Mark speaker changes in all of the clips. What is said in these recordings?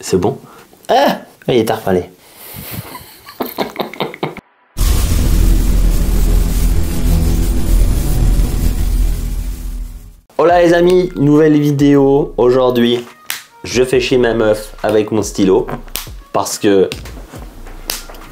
Speaker 1: C'est bon? Ah, il est tarpalé. Hola les amis, nouvelle vidéo. Aujourd'hui, je fais chier ma meuf avec mon stylo parce que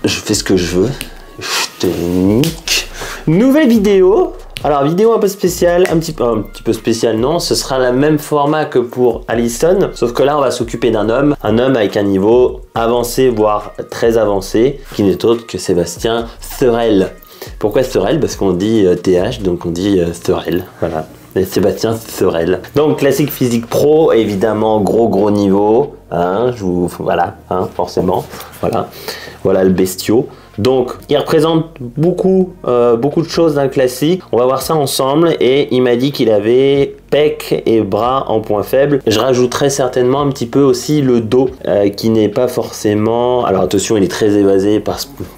Speaker 1: je fais ce que je veux. Je te nique. Nouvelle vidéo. Alors vidéo un peu spéciale, un petit peu spéciale non, ce sera le même format que pour Alison, sauf que là on va s'occuper d'un homme avec un niveau avancé, voire très avancé, qui n'est autre que Sébastien Thorel. Pourquoi Thorel? Parce qu'on dit TH, donc on dit Thorel, voilà. Et Sébastien Thorel. Donc classique physique pro, évidemment gros niveau, hein, voilà, hein, forcément, voilà le bestiau. Donc, il représente beaucoup de choses d'un classique. On va voir ça ensemble et il m'a dit qu'il avait pec et bras en point faible. Je rajouterai certainement un petit peu aussi le dos qui n'est pas forcément... Alors attention, il est très évasé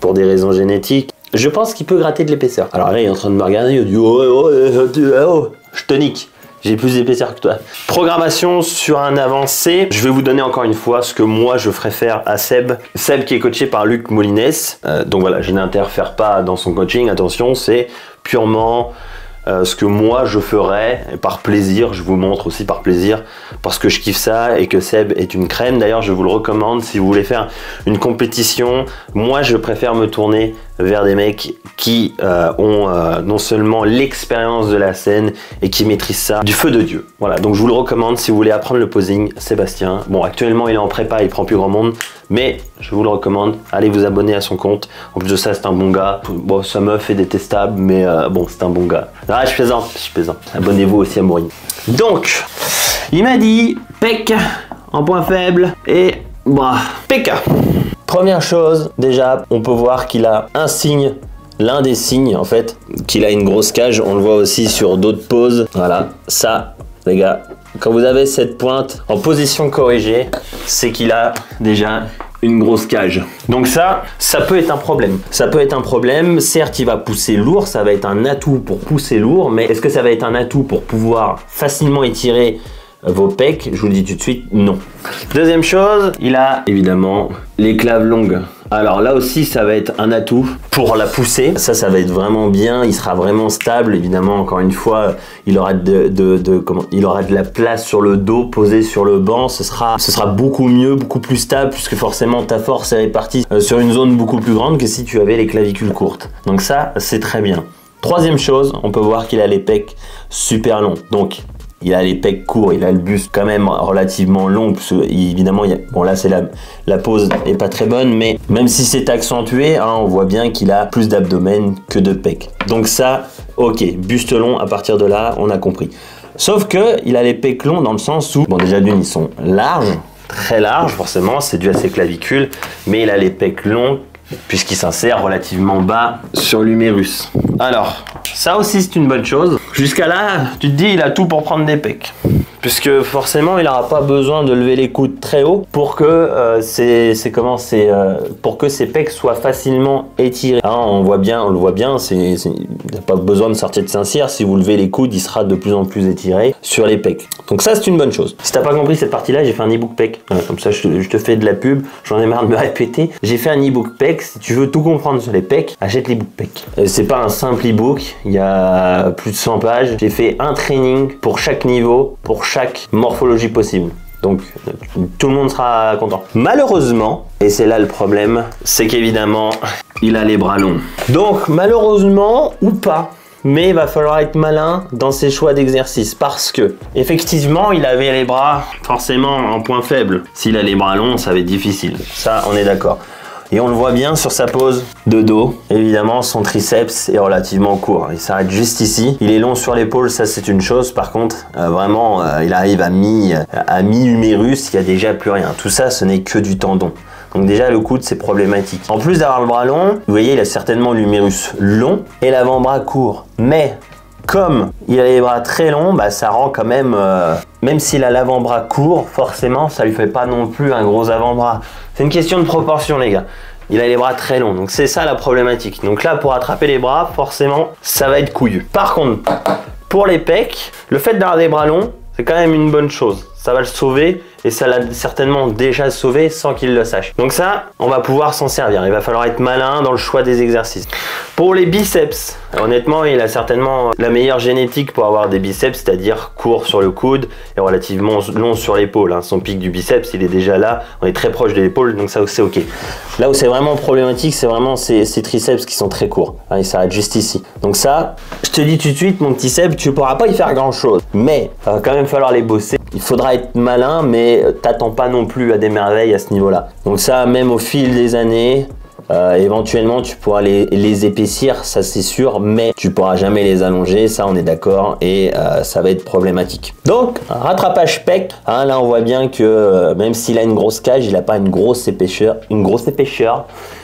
Speaker 1: pour des raisons génétiques. Je pense qu'il peut gratter de l'épaisseur. Alors là, il est en train de me regarder, il dit oh, je te nique. J'ai plus d'épaisseur que toi. Programmation sur un avancé. Je vais vous donner encore une fois ce que moi je ferais faire à Seb. Seb qui est coaché par Luc Molines. Donc voilà, je n'interfère pas dans son coaching. Attention, c'est purement ce que moi je ferais et par plaisir. Je vous montre aussi par plaisir parce que je kiffe ça et que Seb est une crème. D'ailleurs, je vous le recommande si vous voulez faire une compétition. Moi, je préfère me tourner vers des mecs qui ont non seulement l'expérience de la scène et qui maîtrisent ça du feu de Dieu. Voilà, donc je vous le recommande si vous voulez apprendre le posing, Sébastien. Bon, actuellement il est en prépa, il prend plus grand monde, mais je vous le recommande. Allez vous abonner à son compte. En plus de ça, c'est un bon gars. Bon, sa meuf est détestable, mais bon, c'est un bon gars. Ah, je plaisante. Abonnez-vous aussi à Maureen. Donc, il m'a dit pec en point faible et bras. PK. Première chose, déjà, on peut voir qu'il a un signe, l'un des signes en fait, qu'il a une grosse cage. On le voit aussi sur d'autres poses. Voilà, ça, les gars, quand vous avez cette pointe en position corrigée, c'est qu'il a déjà une grosse cage. Donc ça peut être un problème. Ça peut être un problème. Certes, il va pousser lourd, ça va être un atout pour pousser lourd, mais est-ce que ça va être un atout pour pouvoir facilement étirer vos pecs? Je vous le dis tout de suite, non. Deuxième chose, il a évidemment les claves longues. Alors là aussi, ça va être un atout pour la pousser. Ça va être vraiment bien. Il sera vraiment stable. Évidemment, encore une fois, il aura il aura de la place sur le dos, posé sur le banc. Ce sera beaucoup mieux, beaucoup plus stable, puisque forcément ta force est répartie sur une zone beaucoup plus grande que si tu avais les clavicules courtes. Donc ça, c'est très bien. Troisième chose, on peut voir qu'il a les pecs super longs. Donc il a les pecs courts, il a le buste quand même relativement long, parce que évidemment, bon là c'est la pose est pas très bonne, mais même si c'est accentué, hein, on voit bien qu'il a plus d'abdomen que de pecs. Donc ça, ok, buste long, à partir de là, on a compris. Sauf que il a les pecs longs dans le sens où, bon déjà d'une, ils sont larges, très larges, forcément, c'est dû à ses clavicules, mais il a les pecs longs, puisqu'il s'insère relativement bas sur l'humérus. Alors, ça aussi c'est une bonne chose. Jusqu'à là, tu te dis, il a tout pour prendre des pecs. Puisque forcément, il n'aura pas besoin de lever les coudes très haut pour que pour que ses pecs soient facilement étirés. Hein, on le voit bien, il n'a pas besoin de sortir de Saint-Cyr. Si vous levez les coudes, il sera de plus en plus étiré sur les pecs. Donc ça, c'est une bonne chose. Si t'as pas compris cette partie-là, j'ai fait un e-book pec. Comme ça, je te fais de la pub. J'en ai marre de me répéter. J'ai fait un e-book pec. Si tu veux tout comprendre sur les pecs, achète l'e-book pec. C'est pas un simple e-book. Il y a plus de 100 pages. J'ai fait un training pour chaque niveau, pour chaque morphologie possible. Donc tout le monde sera content. Malheureusement, et c'est là le problème, c'est qu'évidemment, il a les bras longs. Donc malheureusement ou pas, mais il va falloir être malin dans ses choix d'exercice parce que effectivement, il avait les bras forcément en point faible. S'il a les bras longs, ça va être difficile. Ça, on est d'accord. Et on le voit bien sur sa pose de dos. Évidemment, son triceps est relativement court. Il s'arrête juste ici. Il est long sur l'épaule, ça c'est une chose. Par contre, vraiment, il arrive à mi-humérus, il n'y a déjà plus rien. Tout ça, ce n'est que du tendon. Donc déjà, le coude, c'est problématique. En plus d'avoir le bras long, vous voyez, il a certainement l'humérus long et l'avant-bras court. Mais comme il a les bras très longs, bah, ça rend quand même, même s'il a l'avant-bras court, forcément, ça lui fait pas non plus un gros avant-bras. C'est une question de proportion, les gars. Il a les bras très longs, donc c'est ça la problématique. Donc là, pour attraper les bras, forcément, ça va être couillu. Par contre, pour les pecs, le fait d'avoir des bras longs, c'est quand même une bonne chose. Ça va le sauver et ça l'a certainement déjà sauvé sans qu'il le sache. Donc ça, on va pouvoir s'en servir. Il va falloir être malin dans le choix des exercices. Pour les biceps, honnêtement, il a certainement la meilleure génétique pour avoir des biceps, c'est-à-dire court sur le coude et relativement long sur l'épaule. Hein. Son pic du biceps, il est déjà là. On est très proche de l'épaule, donc ça, c'est OK. Là où c'est vraiment problématique, c'est vraiment ces triceps qui sont très courts. Hein, ils s'arrêtent juste ici. Donc ça, je te dis tout de suite, mon petit Seb, tu ne pourras pas y faire grand-chose. Mais il va quand même falloir les bosser. Il faudra être malin, mais t'attends pas non plus à des merveilles à ce niveau-là. Donc ça, même au fil des années, éventuellement tu pourras les épaissir, ça c'est sûr, mais tu pourras jamais les allonger, ça on est d'accord, et ça va être problématique. Donc rattrapage pec, hein, là on voit bien que même s'il a une grosse cage, il n'a pas une grosse épaisseur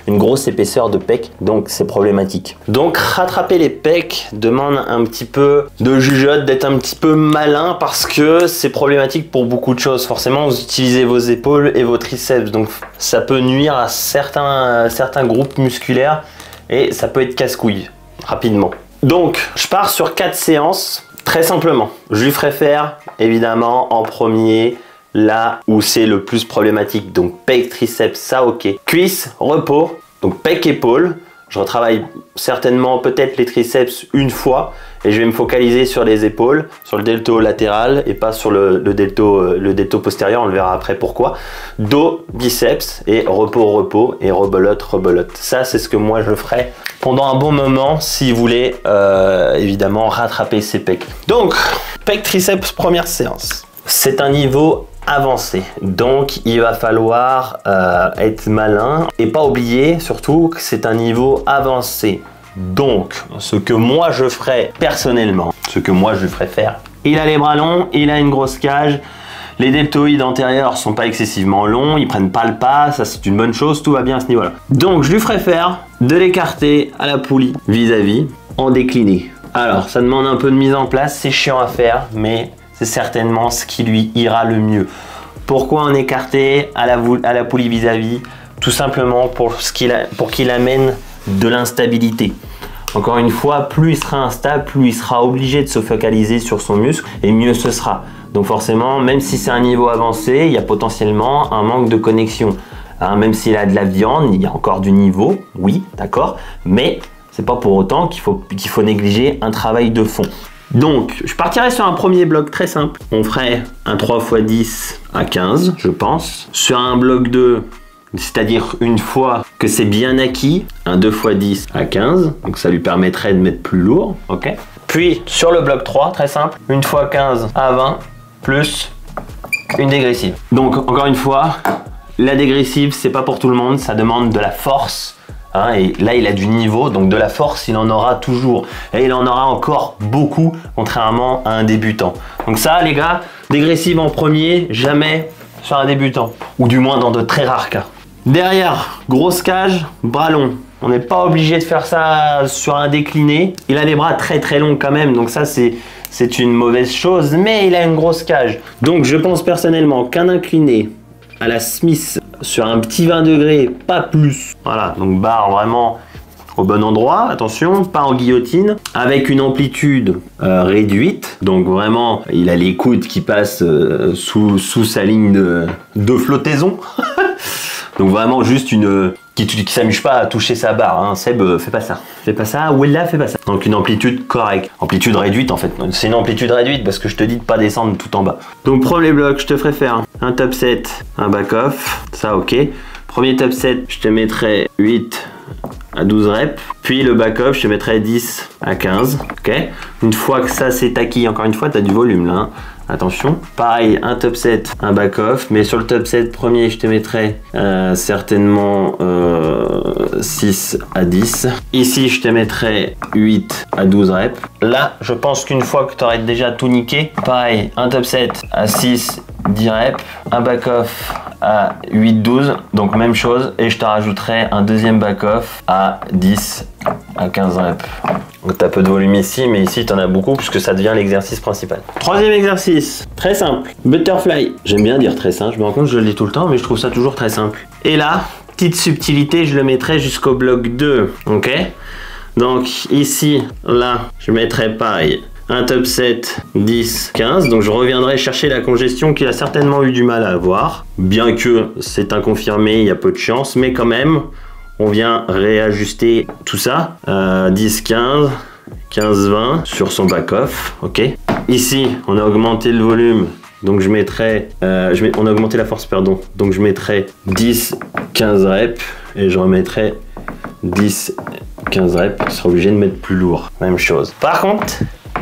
Speaker 1: de pec, donc c'est problématique. Donc rattraper les pecs demande un petit peu de jugeote, d'être un petit peu malin, parce que c'est problématique pour beaucoup de choses. Forcément vous utilisez vos épaules et vos triceps, donc ça peut nuire à certains groupes musculaires et ça peut être casse-couille rapidement. Donc je pars sur 4 séances très simplement. Je lui ferai faire évidemment en premier là où c'est le plus problématique, donc pec, triceps, ça ok. Cuisse, repos, donc pec, épaule. Je retravaille certainement peut-être les triceps une fois et je vais me focaliser sur les épaules, sur le delto latéral et pas sur le delto postérieur, on le verra après pourquoi. Dos, biceps et repos et rebelote. Ça c'est ce que moi je ferai pendant un bon moment si vous voulez évidemment rattraper ces pecs. Donc pec, triceps, première séance. C'est un niveau avancé, donc il va falloir être malin et pas oublier surtout que c'est un niveau avancé. Donc ce que moi je ferai personnellement, ce que moi je ferai faire, il a les bras longs, il a une grosse cage, les deltoïdes antérieurs sont pas excessivement longs, ils prennent pas le pas, ça c'est une bonne chose, tout va bien à ce niveau là. Donc je lui ferai faire de l'écarté à la poulie vis-à-vis en décliné. Alors ça demande un peu de mise en place, c'est chiant à faire, mais c'est certainement ce qui lui ira le mieux. Pourquoi en écarté à la poulie vis-à-vis? Tout simplement pour qu'il amène de l'instabilité. Encore une fois, plus il sera instable, plus il sera obligé de se focaliser sur son muscle et mieux ce sera. Donc forcément, même si c'est un niveau avancé, il y a potentiellement un manque de connexion. Hein, même s'il a de la viande, il y a encore du niveau, oui, d'accord, mais c'est pas pour autant qu'il faut négliger un travail de fond. Donc, je partirai sur un premier bloc très simple. On ferait un 3x10 à 15, je pense. Sur un bloc 2, c'est-à-dire une fois que c'est bien acquis, un 2x10 à 15. Donc, ça lui permettrait de mettre plus lourd, ok. Puis, sur le bloc 3, très simple, une fois 15 à 20, plus une dégressive. Donc, encore une fois, la dégressive, c'est pas pour tout le monde, ça demande de la force. Hein, et là il a du niveau, donc de la force il en aura toujours et il en aura encore beaucoup, contrairement à un débutant. Donc ça les gars, dégressive en premier, jamais sur un débutant, ou du moins dans de très rares cas. Derrière, grosse cage, bras longs. On n'est pas obligé de faire ça sur un décliné. Il a les bras très longs quand même, donc ça c'est une mauvaise chose, mais il a une grosse cage. Donc je pense personnellement qu'un incliné à la Smith sur un petit 20 degrés, pas plus. Voilà, donc barre vraiment au bon endroit, attention, pas en guillotine, avec une amplitude réduite. Donc vraiment, il a les coudes qui passent sous sa ligne de flottaison. Donc vraiment juste une... qui s'amuse pas à toucher sa barre. Hein. Seb, fais pas ça. Fais pas ça. Willa, fais pas ça. Donc une amplitude correcte. Amplitude réduite en fait. C'est une amplitude réduite parce que je te dis de pas descendre tout en bas. Donc premier bloc, je te ferai faire un top set, un back off. Ça ok. Premier top set, je te mettrai 8 à 12 reps. Puis le back off, je te mettrai 10 à 15. Ok. Une fois que ça c'est acquis, encore une fois, tu as du volume là. Hein. Attention, pareil, un top set, un back off, mais sur le top set premier, je te mettrai certainement 6 à 10. Ici, je te mettrai 8 à 12 reps. Là, je pense qu'une fois que tu aurais déjà tout niqué, pareil, un top set à 6, 10 reps, un back off à 8, 12, donc même chose, et je te rajouterai un deuxième back off à 10 à 15 reps. Donc tu as peu de volume ici, mais ici tu en as beaucoup puisque ça devient l'exercice principal. Troisième exercice, très simple, butterfly. J'aime bien dire très simple, je me rends compte que je le dis tout le temps, mais je trouve ça toujours très simple. Et là, petite subtilité, je le mettrai jusqu'au bloc 2, ok. Donc ici, là, je mettrai pareil, un top set 10, 15. Donc je reviendrai chercher la congestion qu'il a certainement eu du mal à avoir. Bien que c'est inconfirmé, il y a peu de chance, mais quand même, on vient réajuster tout ça. 10, 15, 15, 20 sur son back-off. Ok. Ici, on a augmenté le volume. Donc je mettrai, on a augmenté la force, pardon. Donc je mettrai 10, 15 reps et je remettrai 10, 15 reps. Je serai obligé de mettre plus lourd. Même chose. Par contre,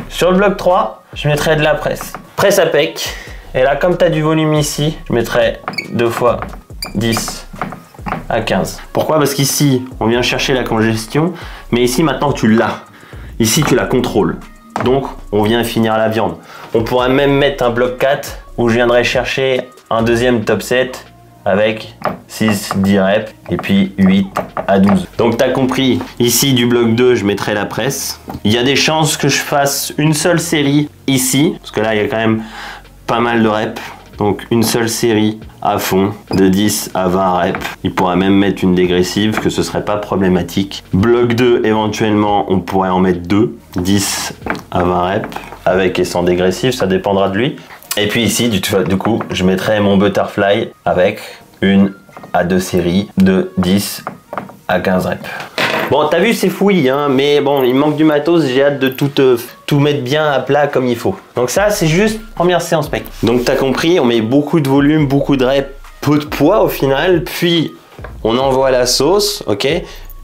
Speaker 1: sur le bloc 3, je mettrai de la presse. Presse à pec. Et là, comme tu as du volume ici, je mettrai 2 fois 10 à 15. Pourquoi? Parce qu'ici, on vient chercher la congestion. Mais ici, maintenant, tu l'as. Ici, tu la contrôles. Donc, on vient finir la viande. On pourrait même mettre un bloc 4 où je viendrai chercher un deuxième top set avec 6, 10 reps et puis 8 à 12. Donc, tu as compris, ici du bloc 2, je mettrai la presse. Il y a des chances que je fasse une seule série ici, parce que là, il y a quand même pas mal de reps. Donc, une seule série à fond de 10 à 20 reps. Il pourrait même mettre une dégressive, que ce serait pas problématique. Bloc 2, éventuellement, on pourrait en mettre 2, 10 à 20 reps, avec et sans dégressive, ça dépendra de lui. Et puis ici, du coup, je mettrai mon butterfly avec 1 à 2 séries de 10 à 15 reps. Bon, t'as vu, c'est fouillis, hein, mais bon, il manque du matos, j'ai hâte de tout mettre bien à plat comme il faut. Donc ça, c'est juste première séance, mec. Donc t'as compris, on met beaucoup de volume, beaucoup de reps, peu de poids au final, puis on envoie la sauce, ok?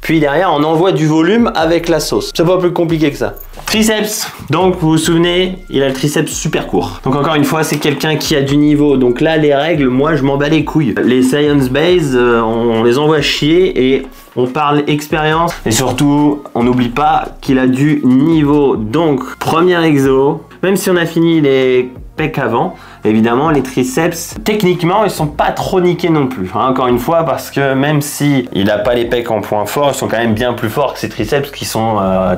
Speaker 1: Puis derrière, on envoie du volume avec la sauce. C'est pas plus compliqué que ça. Triceps. Donc, vous vous souvenez, il a le triceps super court. Donc, encore une fois, c'est quelqu'un qui a du niveau. Donc là, les règles, moi, je m'en bats les couilles. Les science base, on les envoie chier et on parle expérience. Et surtout, on n'oublie pas qu'il a du niveau. Donc, premier exo. Même si on a fini les pecs avant, évidemment les triceps techniquement ils sont pas trop niqués non plus, hein, encore une fois, parce que même si il a pas les pecs en point fort, ils sont quand même bien plus forts que ces triceps qui sont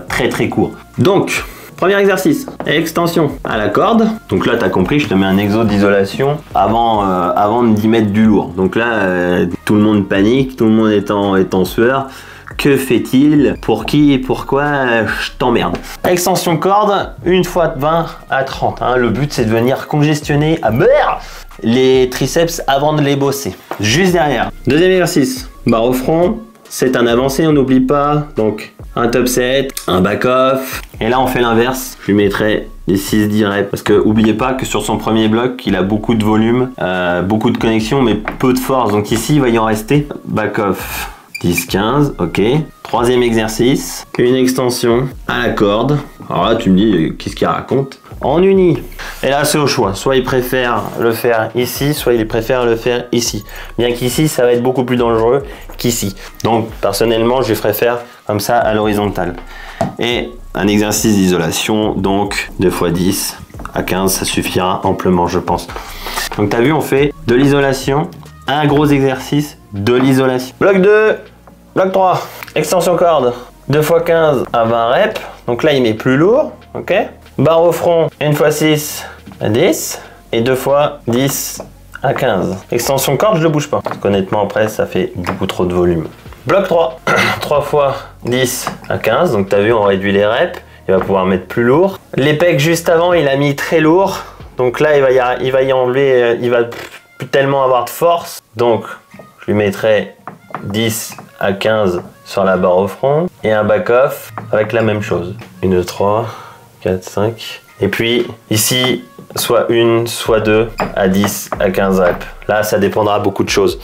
Speaker 1: très très courts. Donc premier exercice, extension à la corde. Donc là tu as compris, je te mets un exo d'isolation avant d'y mettre du lourd. Donc là tout le monde panique, tout le monde est en sueur. Que fait-il? Pour qui et pourquoi? Je t'emmerde. Extension corde, 1 fois 20 à 30. Hein. Le but, c'est de venir congestionner à beurre les triceps avant de les bosser. Juste derrière. Deuxième exercice, barre au front. C'est un avancé, on n'oublie pas. Donc, un top set, un back-off. Et là, on fait l'inverse. Je lui mettrai des 6-10 reps. Parce que, n'oubliez pas que sur son premier bloc, il a beaucoup de volume, beaucoup de connexion, mais peu de force. Donc ici, il va y en rester. Back-off. 10, 15, ok. Troisième exercice, une extension à la corde. Alors là, tu me dis, qu'est-ce qu'il raconte? En uni. Et là, c'est au choix. Soit il préfère le faire ici, soit il préfère le faire ici. Bien qu'ici, ça va être beaucoup plus dangereux qu'ici. Donc, personnellement, je préfère comme ça à l'horizontale. Et un exercice d'isolation, donc 2 fois 10 à 15, ça suffira amplement, je pense. Donc, tu as vu, on fait de l'isolation, un gros exercice, de l'isolation. Bloc 2, bloc 3, extension corde, 2 fois 15 à 20 reps. Donc là, il met plus lourd, ok. Barre au front, 1 fois 6 à 10 et 2 fois 10 à 15. Extension corde, je le bouge pas. Parce qu'honnêtement, après, ça fait beaucoup trop de volume. Bloc 3, 3 fois 10 à 15. Donc tu as vu, on réduit les reps. Il va pouvoir mettre plus lourd. Les pecs juste avant, il a mis très lourd. Donc là, il va y enlever, il va plus tellement avoir de force. Donc, je lui mettrai 10 à 15 sur la barre au front et un back-off avec la même chose. 1, 3, 4, 5. Et puis ici, soit 1, soit 2 à 10 à 15 reps. Là, ça dépendra beaucoup de choses.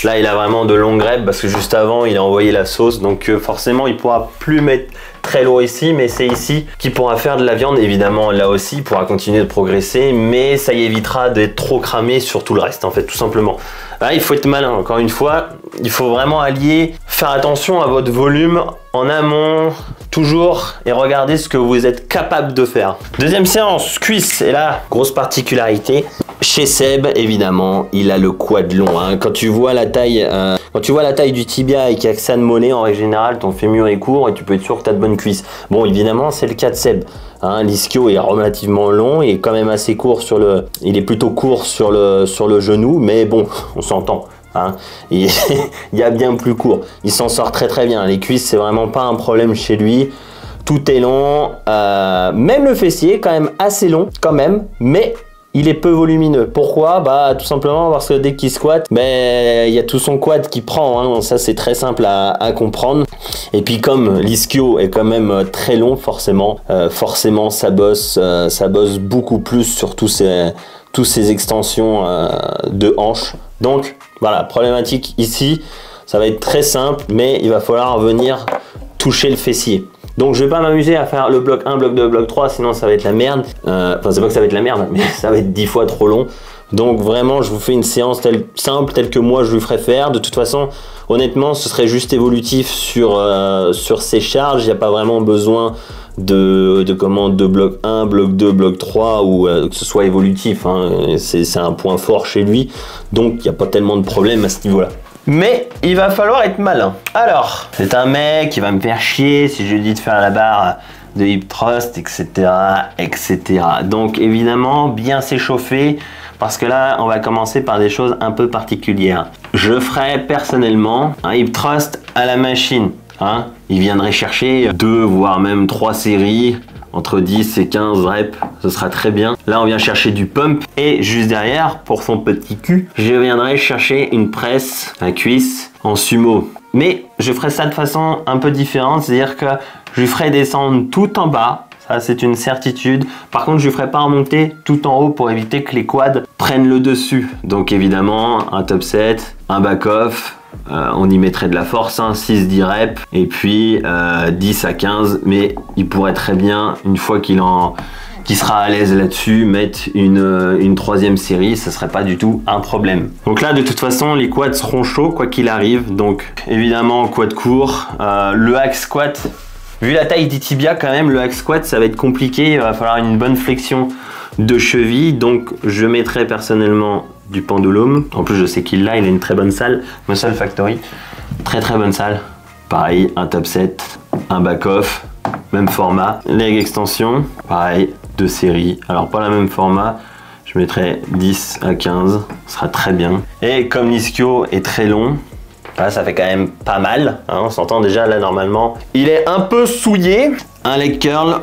Speaker 1: Là, il a vraiment de longues reps parce que juste avant, il a envoyé la sauce. Donc forcément, il pourra plus mettre très lourd ici, mais c'est ici qu'il pourra faire de la viande. Évidemment, là aussi, il pourra continuer de progresser, mais ça y évitera d'être trop cramé sur tout le reste, en fait, tout simplement. Là, il faut être malin. Encore une fois, il faut vraiment allier, faire attention à votre volume en amont, toujours, et regardez ce que vous êtes capable de faire. Deuxième séance, cuisse. Et là, grosse particularité, chez Seb, évidemment, il a le quad long. Hein. Quand tu vois la taille du tibia et qu'il y a que ça de mollet, en règle générale, ton fémur est court et tu peux être sûr que tu as de bonnes cuisses. Bon, évidemment, c'est le cas de Seb. Hein, l'ischio est relativement long et quand même assez court sur le... Il est plutôt court sur le genou, mais bon, on s'entend. Hein. Il y a bien plus court. Il s'en sort très très bien. Les cuisses, c'est vraiment pas un problème chez lui. tout est long, même le fessier est quand même assez long quand même, mais il est peu volumineux. Pourquoi? Bah tout simplement parce que dès qu'il squatte, il y a tout son quad qui prend, hein. Ça c'est très simple à comprendre. Et puis comme l'ischio est quand même très long, forcément ça bosse beaucoup plus sur tous ces extensions de hanches. Donc voilà, problématique ici, ça va être très simple, mais il va falloir venir toucher le fessier. Donc je vais pas m'amuser à faire le bloc 1, bloc 2, bloc 3, sinon ça va être la merde. Enfin c'est pas que ça va être la merde, mais ça va être 10 fois trop long. Donc vraiment je vous fais une séance simple telle que moi je lui ferais faire. De toute façon honnêtement ce serait juste évolutif sur ces charges. Il n'y a pas vraiment besoin de bloc 1, bloc 2, bloc 3 ou que ce soit évolutif, hein. C'est un point fort chez lui. Donc il n'y a pas tellement de problème à ce niveau là. Mais il va falloir être malin. Alors, c'est un mec qui va me faire chier si je lui dis de faire la barre de hip thrust, etc., etc. Donc évidemment, bien s'échauffer, parce que là, on va commencer par des choses un peu particulières. Je ferai personnellement un hip thrust à la machine, hein. Il viendrait chercher 2 voire même 3 séries entre 10 et 15 reps, ce sera très bien. Là, on vient chercher du pump et juste derrière, pour son petit cul, je viendrai chercher une presse à cuisse en sumo. Mais je ferai ça de façon un peu différente, c'est-à-dire que je lui ferai descendre tout en bas. Ça, c'est une certitude. Par contre, je ne ferai pas remonter tout en haut pour éviter que les quads prennent le dessus. Donc évidemment, un top set, un back-off, on y mettrait de la force, hein, 6-10 reps, et puis 10 à 15, mais il pourrait très bien, une fois qu'il sera à l'aise là-dessus, mettre une 3e série, ça serait pas du tout un problème. Donc là, de toute façon, les quads seront chauds, quoi qu'il arrive. Donc évidemment, quad court, le hack squat, vu la taille des tibias quand même, le hack squat, ça va être compliqué, il va falloir une bonne flexion de cheville, donc je mettrai personnellement du pendulum. En plus je sais qu'il l'a, il a une très bonne salle, Muscle Factory, très bonne salle. Pareil, un top set, un back off, même format. Leg extension, pareil, 2 séries, alors pas la même format, je mettrai 10 à 15, ce sera très bien. Et comme l'ischio est très long, là, ça fait quand même pas mal, hein, on s'entend déjà là normalement. Il est un peu souillé, un leg curl,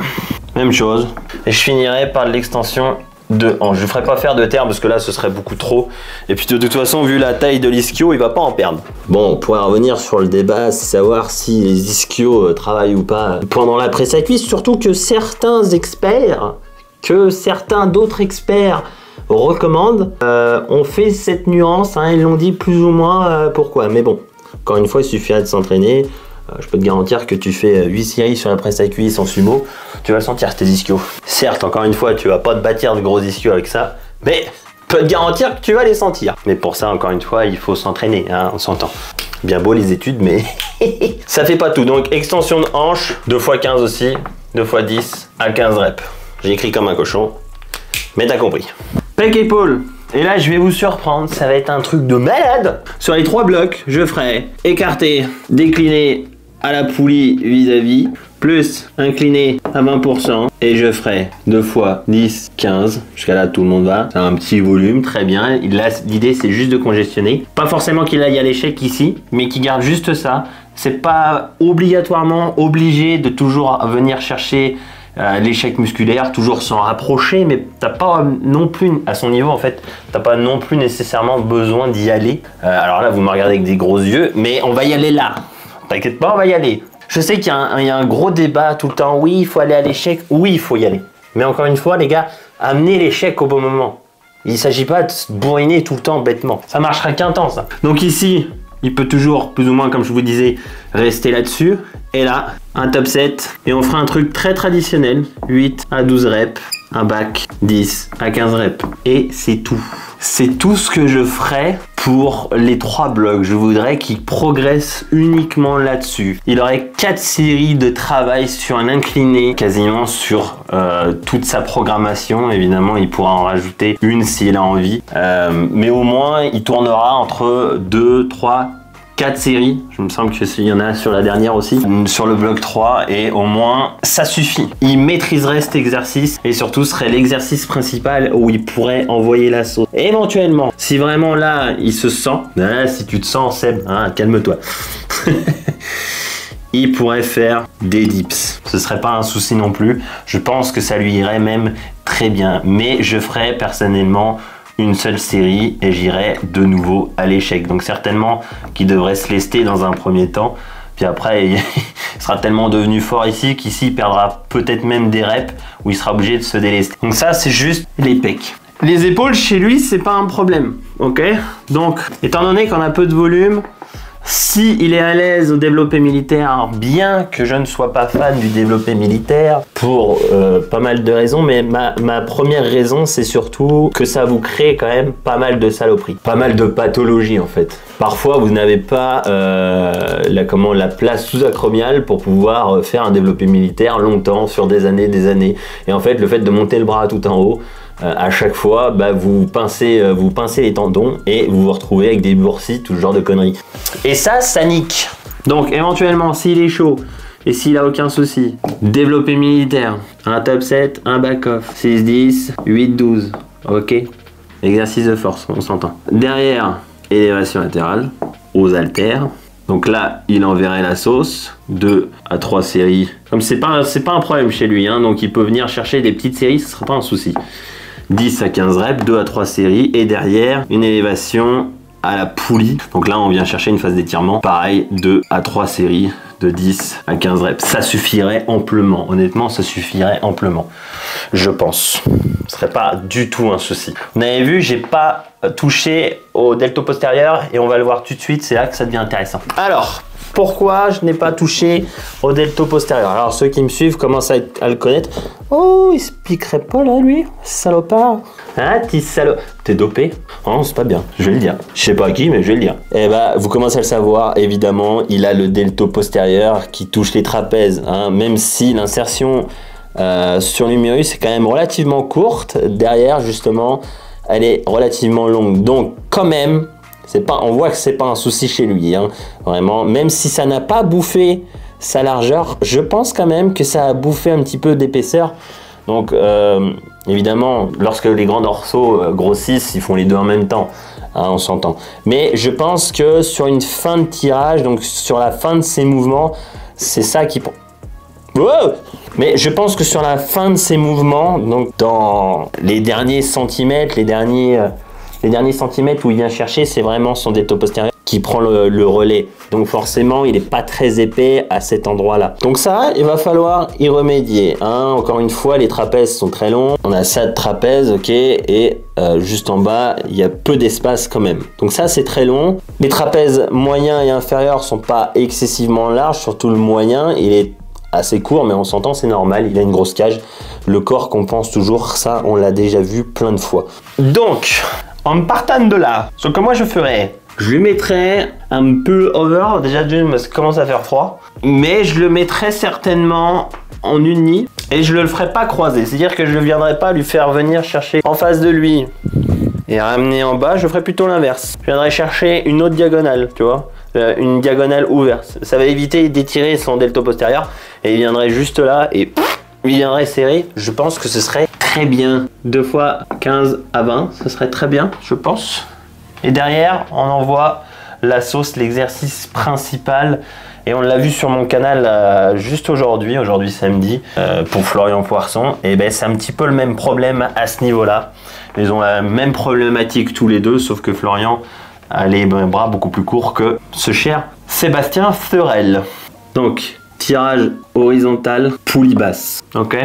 Speaker 1: même chose. Et je finirai par de l'extension de hanche. Je ne ferai pas faire de terre parce que là ce serait beaucoup trop. Et puis de toute façon, vu la taille de l'ischio, il va pas en perdre. Bon, on pourrait revenir sur le débat, c'est savoir si les ischios travaillent ou pas pendant la presse à cuisse, surtout que certains experts, d'autres experts recommandent, on fait cette nuance, hein, ils l'ont dit plus ou moins pourquoi. Mais bon, encore une fois, il suffirait de s'entraîner. Je peux te garantir que tu fais 8 séries sur la presse à cuisse en sumo, tu vas le sentir tes ischios. Certes, encore une fois, tu vas pas te bâtir de gros ischios avec ça, mais je peux te garantir que tu vas les sentir. Mais pour ça, encore une fois, il faut s'entraîner, hein, on s'entend. Bien beau les études, mais ça fait pas tout. Donc extension de hanche, 2 x 15 aussi, 2 x 10 à 15 reps. J'ai écrit comme un cochon, mais t'as compris. Pec épaule. Et là, je vais vous surprendre, ça va être un truc de malade. Sur les 3 blocs, je ferai écarté, décliné à la poulie vis-à-vis, plus incliné à 20%, et je ferai 2 x 10, 15, jusqu'à là tout le monde va. C'est un petit volume, très bien. L'idée c'est juste de congestionner. Pas forcément qu'il aille à l'échec ici, mais qu'il garde juste ça. C'est pas obligatoirement obligé de toujours venir chercher l'échec musculaire, toujours s'en rapprocher, mais t'as pas non plus, à son niveau en fait, t'as pas non plus nécessairement besoin d'y aller. Alors là, vous me regardez avec des gros yeux, mais on va y aller là. T'inquiète pas, on va y aller. Je sais qu'il y a un gros débat tout le temps. Oui, il faut aller à l'échec. Oui, il faut y aller. Mais encore une fois, les gars, amenez l'échec au bon moment. Il ne s'agit pas de se bourriner tout le temps bêtement. Ça marchera qu'un temps, ça. Donc ici, il peut toujours, plus ou moins, comme je vous disais, rester là-dessus. Et là, un top set. Et on fera un truc très traditionnel. 8 à 12 reps. Un back, 10 à 15 reps. Et c'est tout. C'est tout ce que je ferai pour les 3 blocs. Je voudrais qu'il progresse uniquement là-dessus. Il aurait 4 séries de travail sur un incliné, quasiment sur toute sa programmation. Évidemment, il pourra en rajouter une s'il a envie. Mais au moins, il tournera entre 2, 3, 4 séries, je me semble qu'il y en a sur la dernière aussi, sur le bloc 3, et au moins ça suffit. Il maîtriserait cet exercice et surtout serait l'exercice principal où il pourrait envoyer la sauce. Éventuellement, si vraiment là il se sent, si tu te sens Seb, hein, calme-toi. il pourrait faire des dips. Ce serait pas un souci non plus. Je pense que ça lui irait même très bien. Mais je ferais personnellement une seule série et j'irai de nouveau à l'échec. Donc certainement qu'il devrait se lester dans un premier temps. Puis après, il sera tellement devenu fort ici qu'ici, il perdra peut-être même des reps où il sera obligé de se délester. Donc ça, c'est juste les pecs. Les épaules, chez lui, c'est pas un problème. Ok? Donc, étant donné qu'on a peu de volume, si il est à l'aise au développé militaire, bien que je ne sois pas fan du développé militaire, pour pas mal de raisons, mais ma première raison, c'est surtout que ça vous crée quand même pas mal de saloperies, pas mal de pathologies en fait. Parfois, vous n'avez pas la place sous-acromiale pour pouvoir faire un développé militaire longtemps, sur des années. Et en fait, le fait de monter le bras tout en haut, à chaque fois, vous pincez les tendons et vous vous retrouvez avec des boursiers, tout ce genre de conneries. Et ça nique. Donc éventuellement, s'il est chaud et s'il a aucun souci, développé militaire, un top 7, un back-off, 6-10, 8-12, ok? Exercice de force, on s'entend. Derrière, élévation latérale, aux haltères. Donc là, il enverrait la sauce, 2 à 3 séries. Comme c'est pas un problème chez lui, hein, donc il peut venir chercher des petites séries, ce sera pas un souci. 10 à 15 reps, 2 à 3 séries, et derrière, une élévation à la poulie. Donc là, on vient chercher une phase d'étirement. Pareil, 2 à 3 séries, de 10 à 15 reps. Ça suffirait amplement. Honnêtement, ça suffirait amplement. Je pense. Ce serait pas du tout un souci. Vous avez vu, j'ai pas touché au delto postérieur, et on va le voir tout de suite. C'est là que ça devient intéressant. Alors, pourquoi je n'ai pas touché au delto postérieur? Alors ceux qui me suivent commencent à le connaître. Oh, il se piquerait pas là, lui, salopard. Ah, petit salaud. T'es dopé? Oh, c'est pas bien, je vais le dire. Je sais pas à qui, mais je vais le dire. Eh bah, vous commencez à le savoir, évidemment, il a le delto postérieur qui touche les trapèzes, hein, même si l'insertion sur l'humérus est quand même relativement courte. Derrière, justement, elle est relativement longue. Donc, quand même, on voit que c'est pas un souci chez lui, hein, vraiment. Même si ça n'a pas bouffé sa largeur, je pense quand même que ça a bouffé un petit peu d'épaisseur. Donc évidemment, lorsque les grands dorsaux grossissent, ils font les deux en même temps, hein, on s'entend. Mais je pense que sur une fin de tirage, donc sur la fin de ces mouvements, c'est ça qui... Wow! Mais je pense que sur la fin de ces mouvements, donc dans les derniers centimètres, les derniers centimètres où il vient chercher, c'est vraiment son delto postérieur qui prend le relais. Donc forcément, il n'est pas très épais à cet endroit-là. Donc ça, il va falloir y remédier, hein. Encore une fois, les trapèzes sont très longs. On a ça de trapèze, ok, et juste en bas, il y a peu d'espace quand même. Donc ça, c'est très long. Les trapèzes moyens et inférieurs sont pas excessivement larges, surtout le moyen, il est assez court, mais on s'entend, c'est normal, il a une grosse cage. Le corps compense toujours, ça, on l'a déjà vu plein de fois. Donc, en partant de là, ce que moi je ferais, je lui mettrais un peu over, déjà d'une parce que commence à faire froid, mais je le mettrais certainement en uni et je le ferais pas croiser, c'est-à-dire que je ne viendrais pas lui faire venir chercher en face de lui et ramener en bas, je ferais plutôt l'inverse. Je viendrais chercher une autre diagonale, tu vois, une diagonale ouverte. Ça va éviter d'étirer son delto postérieur et il viendrait juste là et il viendrait serrer. Je pense que ce serait très bien. 2 fois 15 à 20, ce serait très bien, je pense. Et derrière, on envoie la sauce, l'exercice principal. Et on l'a vu sur mon canal juste aujourd'hui samedi, pour Florian Poisson. Et ben c'est un petit peu le même problème à ce niveau-là. Ils ont la même problématique tous les deux, sauf que Florian a les bras beaucoup plus courts que ce cher Sébastien Thurel. Donc, tirage horizontal, poulie basse. Ok,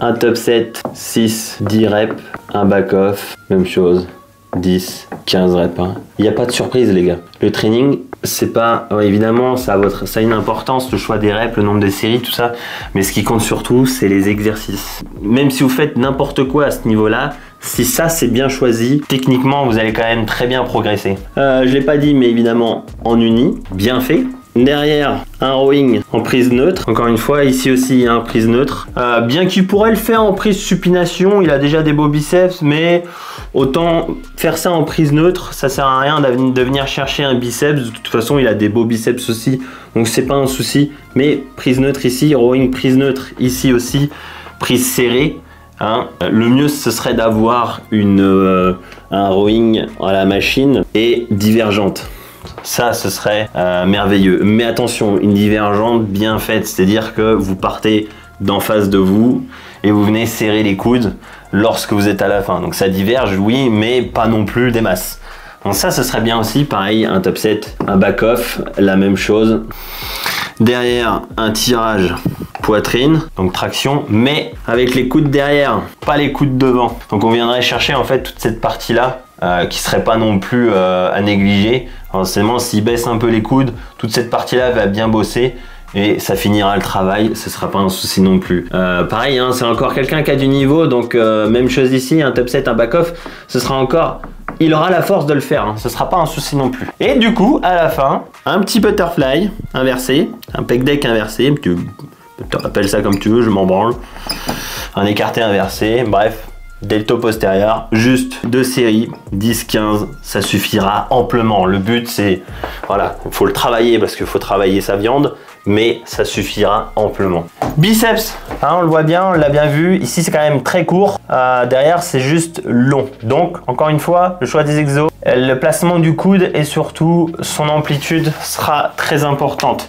Speaker 1: un top 7, 6, 10 reps, un back-off, même chose. 10, 15 reps. Hein. Il n'y a pas de surprise, les gars. Le training, c'est pas... Ouais, évidemment, ça a une importance, le choix des reps, le nombre de séries, tout ça. Mais ce qui compte surtout, c'est les exercices. Même si vous faites n'importe quoi à ce niveau-là, si ça, c'est bien choisi, techniquement, vous allez quand même très bien progresser. Je l'ai pas dit, mais évidemment, en uni, bien fait. Derrière, un rowing en prise neutre. Encore une fois, ici aussi, il y a un prise neutre. Bien qu'il pourrait le faire en prise supination, il a déjà des beaux biceps, mais autant faire ça en prise neutre, ça sert à rien de venir chercher un biceps. De toute façon, il a des beaux biceps aussi, donc c'est pas un souci. Mais prise neutre ici, rowing prise neutre ici aussi, prise serrée. Hein. Le mieux, ce serait d'avoir un rowing à la machine et divergente. Ça, ce serait merveilleux. Mais attention, une divergente bien faite, c'est-à-dire que vous partez d'en face de vous et vous venez serrer les coudes lorsque vous êtes à la fin. Donc ça diverge, oui, mais pas non plus des masses. Donc ça, ce serait bien aussi, pareil, un top set, un back-off, la même chose. Derrière, un tirage poitrine, donc traction, mais avec les coudes derrière, pas les coudes devant. Donc on viendrait chercher en fait toute cette partie-là, qui serait pas non plus à négliger. Forcément, s'il baisse un peu les coudes, toute cette partie-là va bien bosser. Et ça finira le travail, ce sera pas un souci non plus. Pareil, hein, c'est encore quelqu'un qui a du niveau, donc même chose ici, un top set, un back-off, ce sera encore... Il aura la force de le faire, hein, ce sera pas un souci non plus. Et du coup, à la fin, un petit butterfly inversé, un pec deck inversé, tu appelles ça comme tu veux, je m'en branle. Un écarté inversé, bref. Delto postérieur, juste 2 séries, 10-15, ça suffira amplement. Le but c'est, voilà, il faut le travailler parce qu'il faut travailler sa viande, mais ça suffira amplement. Biceps, hein, on le voit bien, on l'a bien vu, ici c'est quand même très court, derrière c'est juste long. Donc encore une fois, le choix des exos, le placement du coude et surtout son amplitude sera très importante.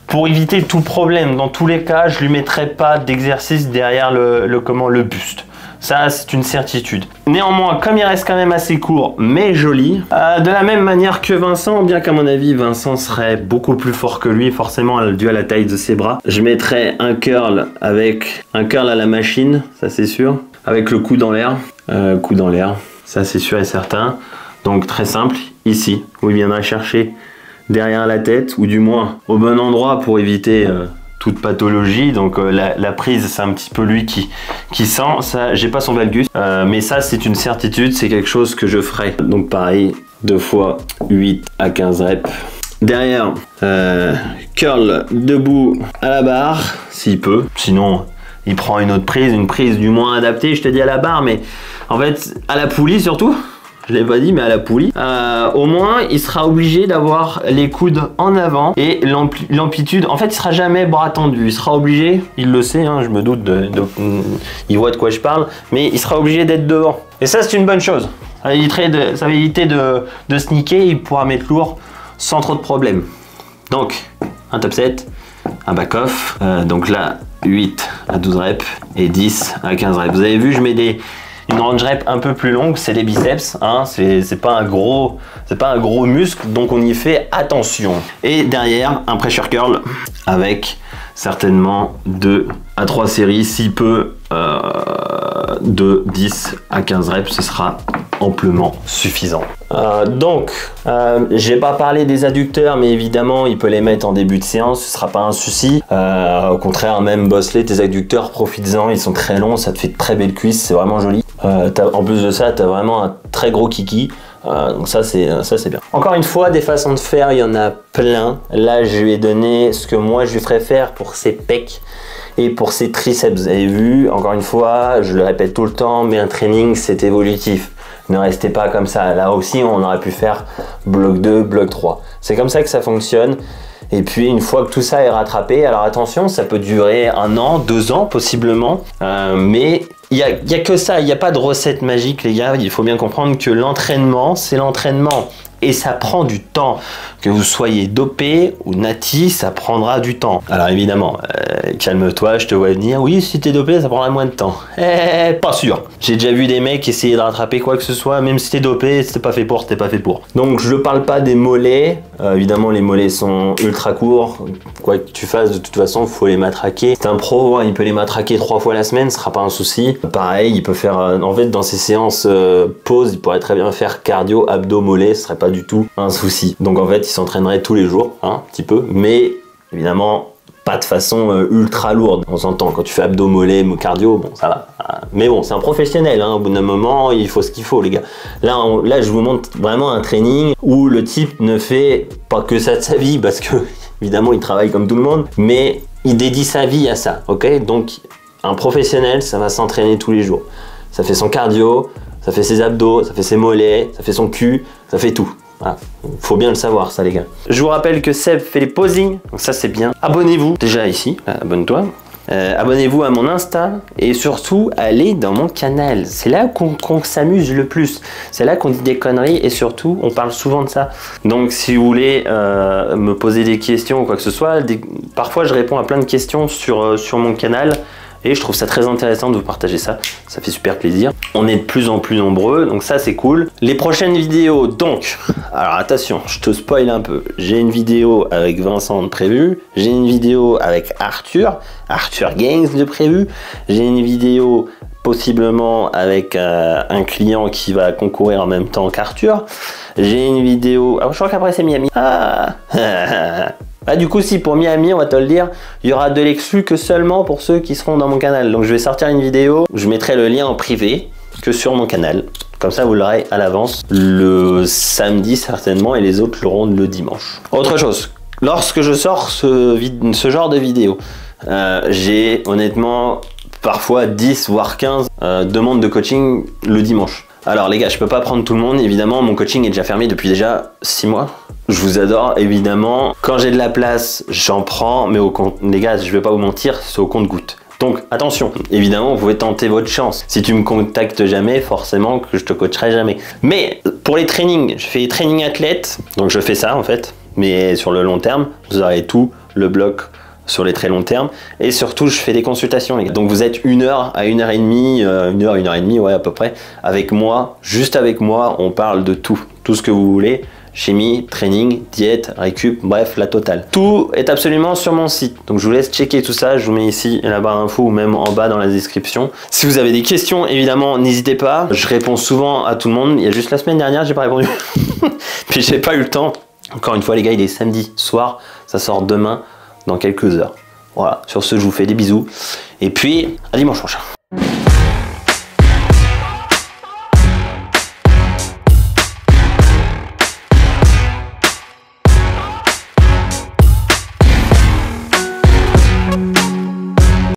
Speaker 1: Pour éviter tout problème, dans tous les cas, je lui mettrai pas d'exercice derrière le buste. Ça, c'est une certitude. Néanmoins, comme il reste quand même assez court, mais joli, de la même manière que Vincent, bien qu'à mon avis, Vincent serait beaucoup plus fort que lui, forcément, dû à la taille de ses bras, je mettrais un curl avec un curl à la machine, ça c'est sûr, avec le coude en l'air, ça c'est sûr et certain. Donc très simple, ici, où il viendra chercher derrière la tête, ou du moins au bon endroit pour éviter... toute pathologie, donc la prise c'est un petit peu lui qui sent, ça j'ai pas son valgus, mais ça c'est une certitude, c'est quelque chose que je ferai. Donc pareil, 2 fois 8 à 15 reps. Derrière, curl debout à la barre, s'il peut, sinon il prend une autre prise, une prise du moins adaptée, je te dis à la barre, mais en fait à la poulie surtout. Je l'ai pas dit, mais à la poulie. Au moins, il sera obligé d'avoir les coudes en avant et l'amplitude. En fait, il sera jamais bras tendu. Il sera obligé, il le sait, hein, je me doute, il voit de quoi je parle, mais il sera obligé d'être devant. Et ça, c'est une bonne chose. Ça va éviter de sneaker et il pourra mettre lourd sans trop de problèmes. Donc, un top set, un back-off. Donc là, 8 à 12 reps et 10 à 15 reps. Vous avez vu, je mets une range rep un peu plus longue, c'est les biceps, hein, c'est pas un gros muscle, donc on y fait attention. Et derrière, un pressure curl avec certainement 2 à 3 séries, si peu, de 10 à 15 reps, ce sera amplement suffisant. J'ai pas parlé des adducteurs, mais évidemment il peut les mettre en début de séance, ce sera pas un souci. Au contraire, même Bosley, tes adducteurs, profites-en, ils sont très longs, ça te fait de très belles cuisses, c'est vraiment joli. En plus de ça, tu as vraiment un très gros kiki. Donc ça c'est bien. Encore une fois, des façons de faire, il y en a plein. Là, je lui ai donné ce que moi je lui ferais faire pour ses pecs et pour ses triceps. Vous avez vu, encore une fois, je le répète tout le temps, mais un training c'est évolutif. Ne restez pas comme ça. Là aussi, on aurait pu faire bloc 2, bloc 3. C'est comme ça que ça fonctionne. Et puis une fois que tout ça est rattrapé, alors attention, ça peut durer 1 an, 2 ans possiblement, mais il y a que ça, il n'y a pas de recette magique les gars, il faut bien comprendre que l'entraînement, c'est l'entraînement. Et ça prend du temps. Que vous soyez dopé ou nati, ça prendra du temps. Alors évidemment, calme-toi, je te vois venir. Oui, si t'es dopé, ça prendra moins de temps. Pas sûr. J'ai déjà vu des mecs essayer de rattraper quoi que ce soit, même si t'es dopé, c'était pas fait pour, c'était pas fait pour. Donc je parle pas des mollets. Évidemment, les mollets sont ultra courts. Quoi que tu fasses, de toute façon, faut les matraquer. C'est un pro, hein, il peut les matraquer 3 fois la semaine, ce sera pas un souci. Pareil, il peut faire, en fait, dans ses séances pause, il pourrait très bien faire cardio, abdos, mollets, ce serait pas du tout un souci. Donc en fait, il s'entraînerait tous les jours, hein, un petit peu, mais évidemment pas de façon ultra lourde. On s'entend, quand tu fais abdos, mollets, cardio, bon ça va. Mais bon, c'est un professionnel, hein, au bout d'un moment, il faut ce qu'il faut les gars. Là, je vous montre vraiment un training où le type ne fait pas que ça de sa vie, parce que évidemment il travaille comme tout le monde, mais il dédie sa vie à ça, ok? Donc un professionnel, ça va s'entraîner tous les jours. Ça fait son cardio, ça fait ses abdos, ça fait ses mollets, ça fait son cul, ça fait tout. Voilà. Faut bien le savoir ça les gars. Je vous rappelle que Seb fait les posings, donc ça c'est bien. Abonnez-vous déjà ici, abonne-toi. abonnez-vous à mon Insta et surtout allez dans mon canal. C'est là qu'on s'amuse le plus. C'est là qu'on dit des conneries et surtout on parle souvent de ça. Donc si vous voulez me poser des questions ou quoi que ce soit, parfois je réponds à plein de questions sur mon canal. Et je trouve ça très intéressant de vous partager ça. Ça fait super plaisir. On est de plus en plus nombreux, donc ça c'est cool. Les prochaines vidéos, donc, alors attention, je te spoil un peu. J'ai une vidéo avec Vincent de prévu. J'ai une vidéo avec Arthur Games de prévu. J'ai une vidéo possiblement avec un client qui va concourir en même temps qu'Arthur. J'ai une vidéo... Ah, je crois qu'après c'est Miami. Ah, du coup, si pour Miami, on va te le dire, il y aura de l'exclu que seulement pour ceux qui seront dans mon canal. Donc je vais sortir une vidéo, je mettrai le lien en privé que sur mon canal. Comme ça, vous l'aurez à l'avance le samedi certainement et les autres l'auront le dimanche. Autre chose, lorsque je sors ce genre de vidéo, j'ai honnêtement parfois 10 voire 15 demandes de coaching le dimanche. Alors les gars, je peux pas prendre tout le monde, évidemment, mon coaching est déjà fermé depuis déjà 6 mois. Je vous adore, évidemment. Quand j'ai de la place, j'en prends, mais les gars, je vais pas vous mentir, c'est au compte-gouttes. Donc attention, évidemment, vous pouvez tenter votre chance. Si tu me contactes jamais, forcément que je te coacherai jamais. Mais pour les trainings, je fais les trainings athlètes, donc je fais ça en fait, mais sur le long terme, vous aurez tout le bloc sur les très longs termes, et surtout je fais des consultations les gars. Donc vous êtes 1 heure à 1h30, 1 heure et demie, ouais à peu près, avec moi, juste avec moi, on parle de tout ce que vous voulez, chimie, training, diète, récup, bref, la totale. Tout est absolument sur mon site, donc je vous laisse checker tout ça, je vous mets ici la barre info ou même en bas dans la description. Si vous avez des questions, évidemment, n'hésitez pas, je réponds souvent à tout le monde, il y a juste la semaine dernière, j'ai pas répondu, puis j'ai pas eu le temps. Encore une fois les gars, il est samedi soir, ça sort demain, dans quelques heures. Voilà, sur ce, je vous fais des bisous. Et puis, à dimanche prochain.